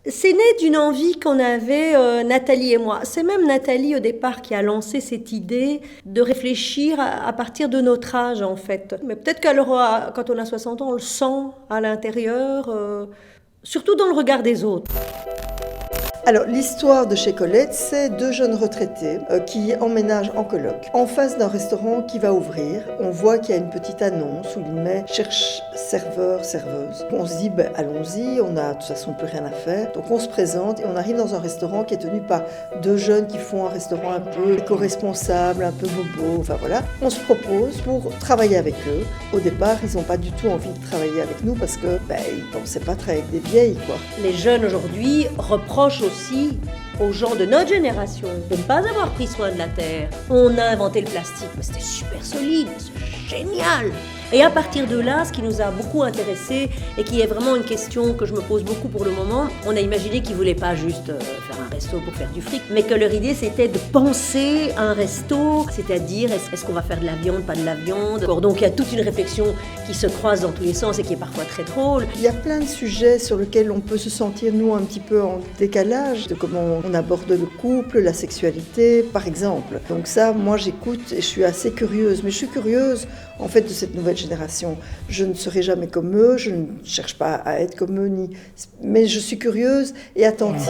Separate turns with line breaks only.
C'est né d'une envie qu'on avait, Nathalie et moi. C'est même Nathalie au départ qui a lancé cette idée de réfléchir à partir de notre âge en fait. Mais peut-être quand on a 60 ans, on le sent à l'intérieur, surtout dans le regard des autres.
Alors, l'histoire de chez Colette, c'est deux jeunes retraités qui emménagent en coloc. En face d'un restaurant qui va ouvrir, on voit qu'il y a une petite annonce où il met «Cherche serveur, serveuse». On se dit, allons-y, on a de toute façon plus rien à faire. Donc on se présente et on arrive dans un restaurant qui est tenu par deux jeunes qui font un restaurant un peu éco-responsable, un peu bobo, enfin voilà. On se propose pour travailler avec eux. Au départ, ils n'ont pas du tout envie de travailler avec nous parce que ils ne pensaient pas travailler avec des vieilles, quoi.
Les jeunes aujourd'hui reprochent aussi aux gens de notre génération de ne pas avoir pris soin de la terre. On a inventé le plastique, mais c'était super solide, c'est génial. Et à partir de là, ce qui nous a beaucoup intéressés et qui est vraiment une question que je me pose beaucoup pour le moment, on a imaginé qu'ils ne voulaient pas juste faire un resto pour faire du fric, mais que leur idée c'était de penser un resto, c'est-à-dire est-ce qu'on va faire de la viande, pas de la viande. Donc il y a toute une réflexion qui se croise dans tous les sens et qui est parfois très drôle.
Il y a plein de sujets sur lesquels on peut se sentir, nous, un petit peu en décalage, de comment on aborde le couple, la sexualité, par exemple. Donc ça, moi, j'écoute et je suis assez curieuse. Mais je suis curieuse, en fait, de cette nouvelle génération. Je ne serai jamais comme eux, je ne cherche pas à être comme eux, mais je suis curieuse et attentive.